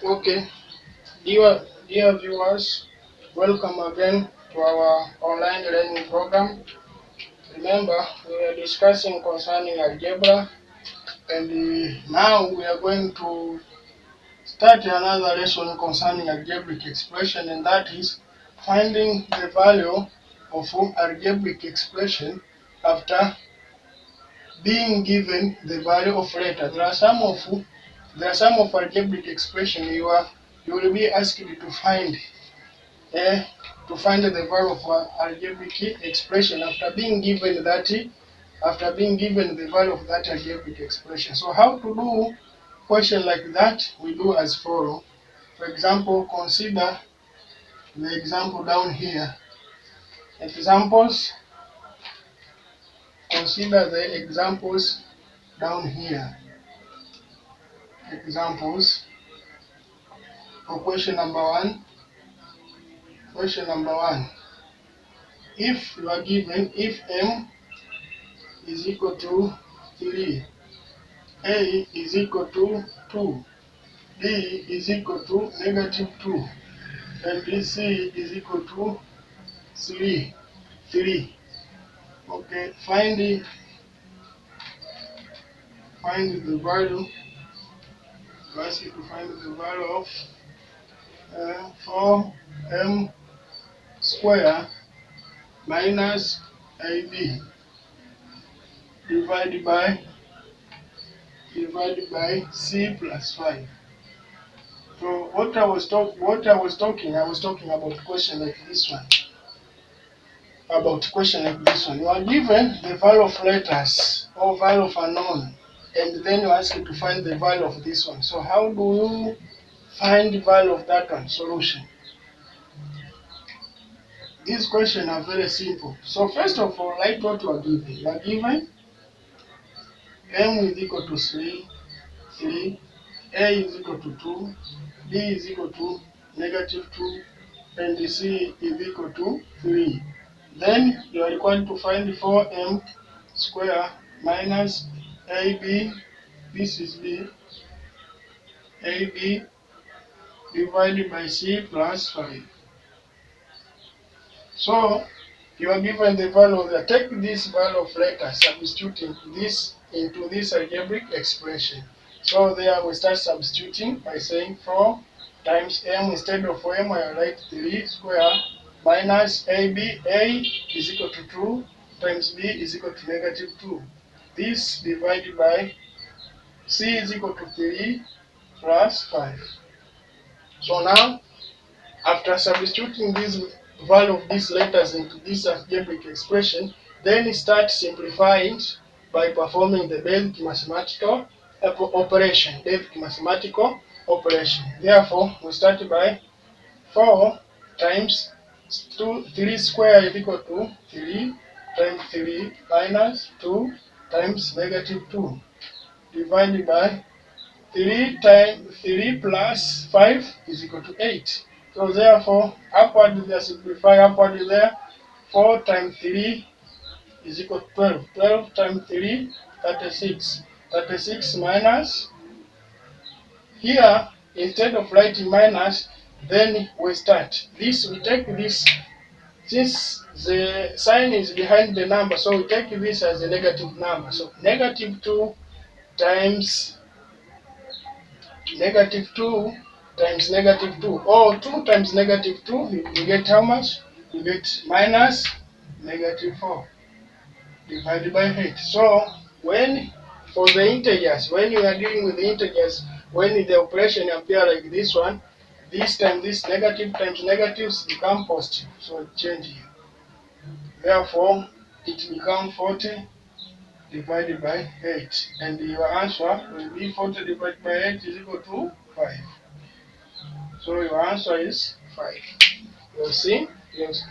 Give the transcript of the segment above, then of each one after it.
Okay, dear viewers, welcome again to our online learning program. Remember, we are discussing concerning algebra, and now we are going to start another lesson concerning algebraic expression, and that is finding the value of algebraic expression after being given the value of letter. There are some of algebraic expression you will be asked to find to find the value of algebraic expression after being given the value of that algebraic expression. So how to do question like that? We do as follow. For example, consider the example down here. Examples. Consider the examples down here. Examples for question number one. Question number one. If you are given if m is equal to 3, a is equal to 2, b is equal to -2, and c is equal to 3. Okay, find the value. You ask you to find the value of 4m square minus ab divided by c plus 5. So I was talking about question like this one. You are given the value of letters or value of unknown, and then you ask you to find the value of this one. So how do you find the value of that one? Solution. These questions are very simple. So first of all, write what you are given. You are given m is equal to 3, a is equal to 2, b is equal to -2, and c is equal to 3. Then you are required to find 4m square minus ab, this is b, ab divided by c plus 5. So you are given the value of take this value of letter, substituting this into this algebraic expression. So there we start substituting by saying 4 times m, instead of m I write 3 square minus ab, a is equal to 2 times b is equal to -2. This divided by c is equal to 3 plus 5. So now, after substituting this value of these letters into this algebraic expression, then start simplifying by performing the basic mathematical operation. Therefore, we start by 4 times 3 square is equal to 3 times 3 minus 2 times -2 divided by 3 times 3 plus 5 is equal to 8. So therefore, upward they simplify upward there. 4 times 3 is equal to 12. 12 times 3, 36. 36 minus. Here, instead of writing minus, then we start. We take this, since the sign is behind the number, so we take this as a negative number. So -2 times -2 times -2, or 2 times -2, you get how much? You get minus -4 divided by 8. So for the integers, when you are dealing with the integers, when the operation appear like this one, this time this negative times negatives become positive. So change here. Therefore, it becomes 40 divided by 8, and your answer will be 40 divided by 8 is equal to 5. So your answer is 5. You see? Yes.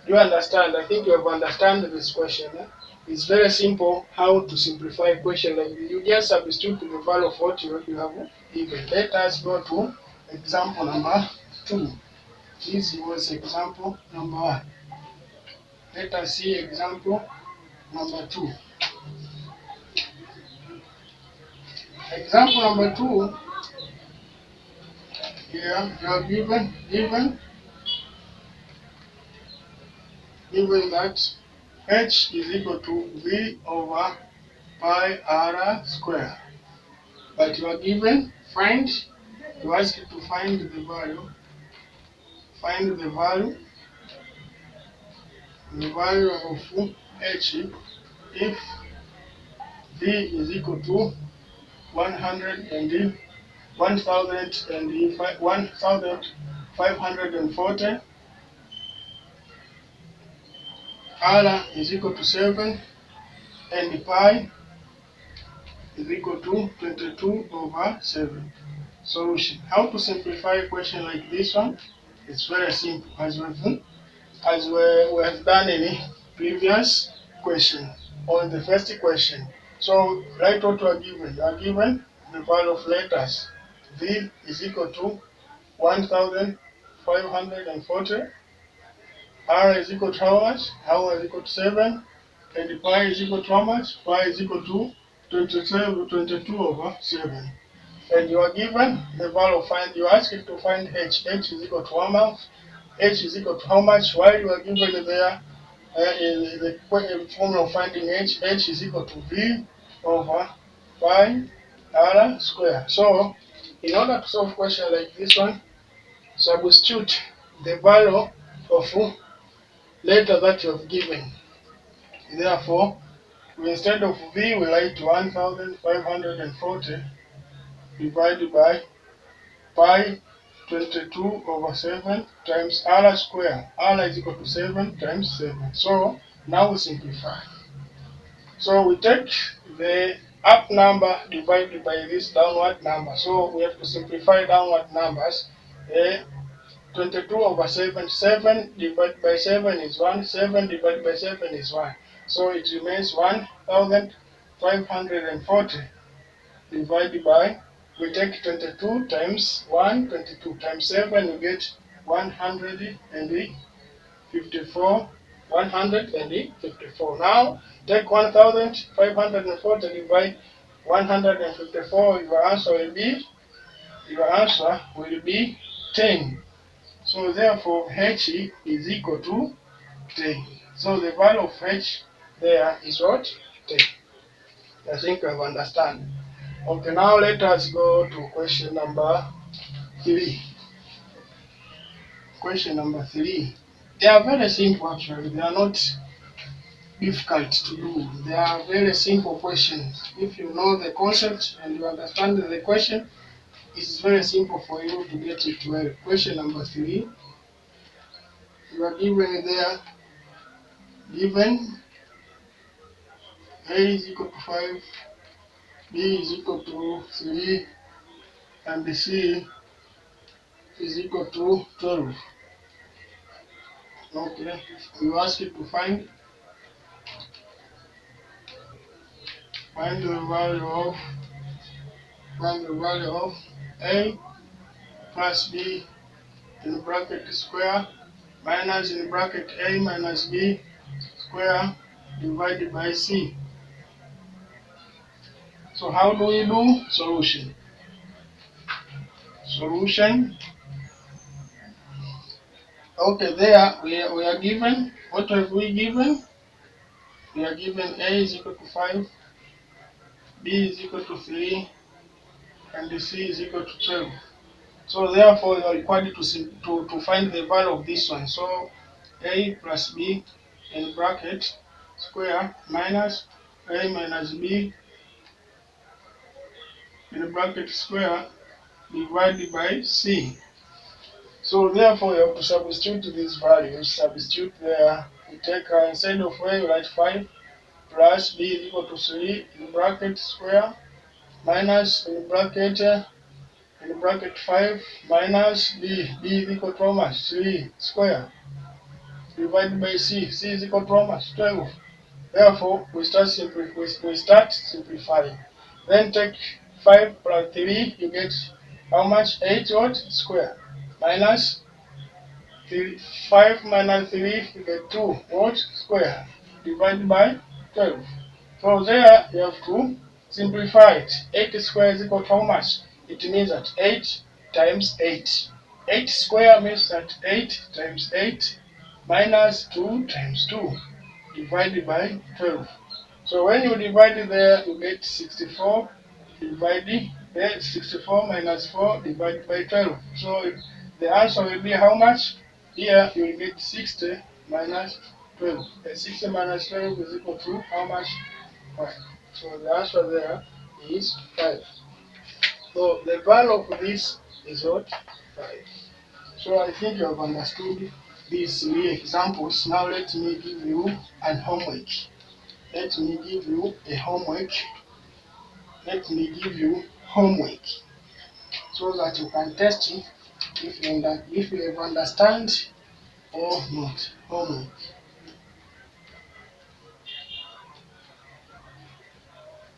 Do you understand? I think you have understood this question. It's very simple how to simplify a question like this. You just substitute the value of what you have given. Let us go to example number 2. This was example number 1. Let us see example number 2. Example number 2, Here you are given that h is equal to v over pi r square. But you are given you ask you to find the value. Find the value of h if v is equal to 1540, r is equal to 7, and pi is equal to 22 over 7. Solution. How to simplify a question like this one? It's very simple, as we have done in the previous question, or in the first question. So write what you are given. You are given the value of letters. V is equal to 1540. R is equal to how much? R is equal to 7. And pi is equal to how much? Pi is equal to 22 over 7. And you are given the value of you ask it to find h. H is equal to how much? H is equal to how much? While you are given there in the formula of finding h, h is equal to v over pi r square. So, in order to solve a question like this one, substitute the value of letter that you have given. Therefore, instead of v, we write 1540 divided by pi 22 over 7 times r square. R is equal to 7 times 7. So now we simplify. So we take the up number divided by this downward number. So we have to simplify downward numbers. 22 over 7. 7 divided by 7 is 1. 7 divided by 7 is 1. So it remains 1540 divided by, we take 22 times 1, 22 times 7, we get 154. 154. Now take 1540 divide 154. Your answer will be 10. So therefore h is equal to 10. So the value of h there is what? 10. I think I've understand. Okay, now let us go to question number 3. Question number 3. They are very simple actually. They are not difficult to do. They are very simple questions. If you know the concept and you understand the question, it's very simple for you to get it well. Question number 3. You are given there, given a is equal to 5, b is equal to 3, and c is equal to 12. Okay, you ask it to find the value of a plus b in bracket square minus in bracket a minus b square divided by c. So how do we do solution? Okay, there we are given, what have we given? We are given a is equal to 5, b is equal to 3, and c is equal to 12. So therefore you are required to find the value of this one. So a plus b in bracket square minus a minus b in bracket square divided by c. So therefore you have to substitute these values. Substitute there. You take instead of a, you write 5 plus b is equal to 3 in bracket square minus in bracket 5 minus b is equal to how much? 3 square divided by c is equal to how much? 12. Therefore we start simplifying. Then take 5 plus 3, you get how much? 8 what? Square minus 5 minus 3, you get 2 what? Square divided by 12. So there you have to simplify it. 8 square is equal to how much? It means that 8 times 8. 8 square means that 8 times 8 minus 2 times 2 divided by 12. So when you divide it there, you get 64 divided 64 minus 4 divided by 12. So the answer will be how much? Here you will get 60 minus 12. 60 minus 12 is equal to how much? 5. So the answer there is 5. So the value of this is what? 5. So I think you have understood these 3 examples. Now let me give you an homework. Let me give you a homework. Let me give you homework so that you can test it if you have understand or not. Homework.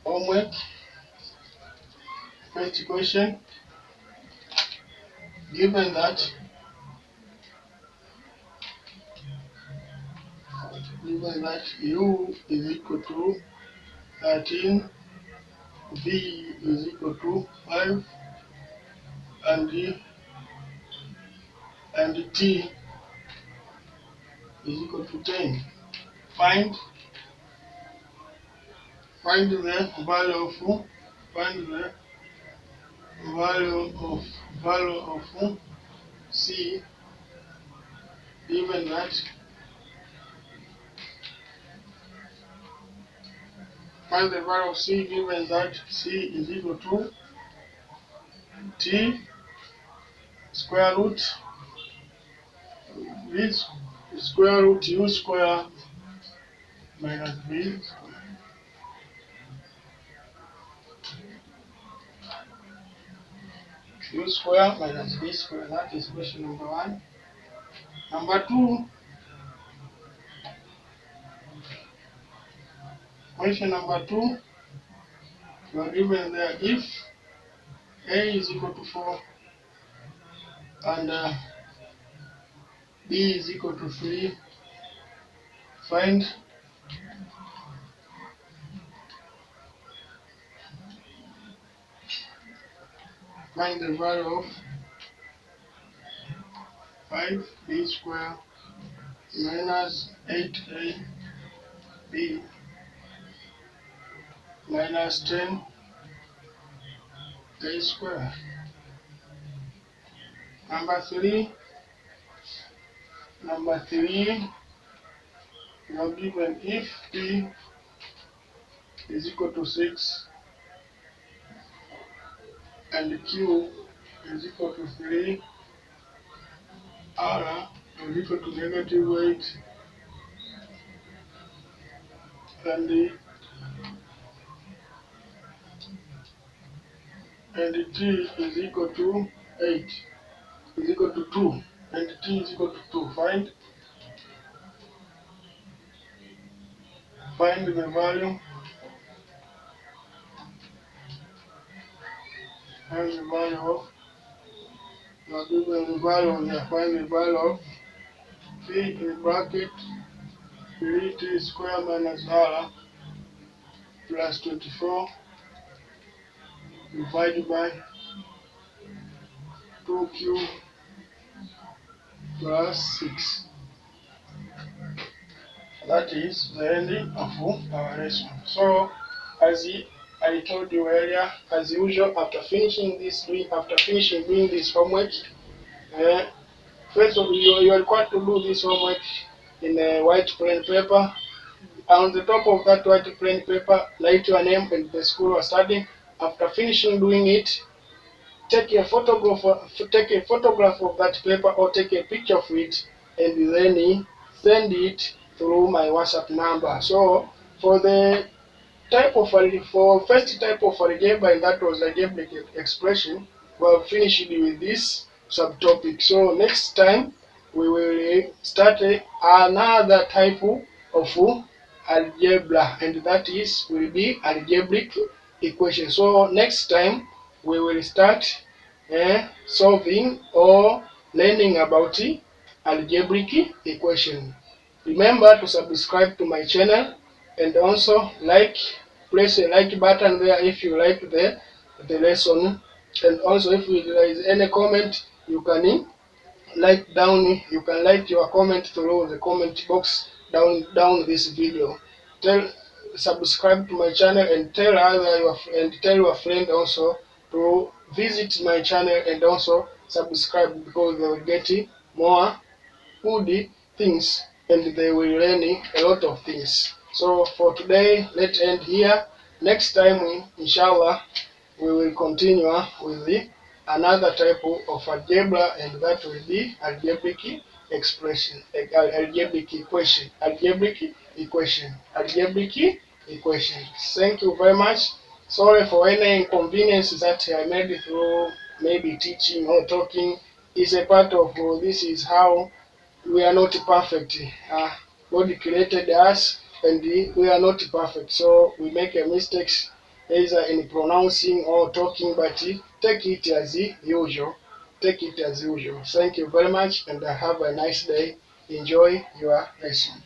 Homework. First question. Given that u is equal to 13, v is equal to 5, and t is equal to 10. Find the value of c, given that find the value of c given that c is equal to t square root v square root u square minus v u square minus v square. That is question number 1. Number 2, question number 2, you are given there if a is equal to 4 and b is equal to 3, find the value of 5b square minus 8ab minus 10a square. Number 3, you are given if p is equal to 6 and q is equal to 3, r is equal to -8, and t is equal to 8, is equal to 2, and t is equal to 2. Find the value. Find the value of. You are given the value here. Find the value of p in bracket 3t square minus r plus 24 divided by 2q plus 6. That is the ending of our lesson. So, as I told you earlier, as usual, after finishing doing this homework, first of all, you are required to do this homework in a white plain paper. On the top of that white plain paper, write your name and the school you are studying. After finishing doing it, take a photograph of that paper or take a picture of it, and then send it through my WhatsApp number. So for the first type of algebra, and that was algebraic expression, we have finished with this subtopic. So next time we will start another type of algebra, and that will be algebraic equation. So next time we will start solving or learning about algebraic equation. Remember to subscribe to my channel, and also press a like button there if you like the lesson And also, if there is any comment, you can write down. You can write your comment through the comment box down this video. Subscribe to my channel and tell your friend also to visit my channel and also subscribe, because they will get more good things and they will learn a lot of things. So for today, let's end here. Next time, inshallah, we will continue with another type of algebra, and that will be algebraic expression, algebraic equation, algebraic equation. Thank you very much. Sorry for any inconvenience that I made through maybe teaching or talking. It's a part of this is how we are not perfect. God created us and we are not perfect. So we make a mistakes either in pronouncing or talking, but take it as usual. Take it as usual. Thank you very much and have a nice day. Enjoy your lesson.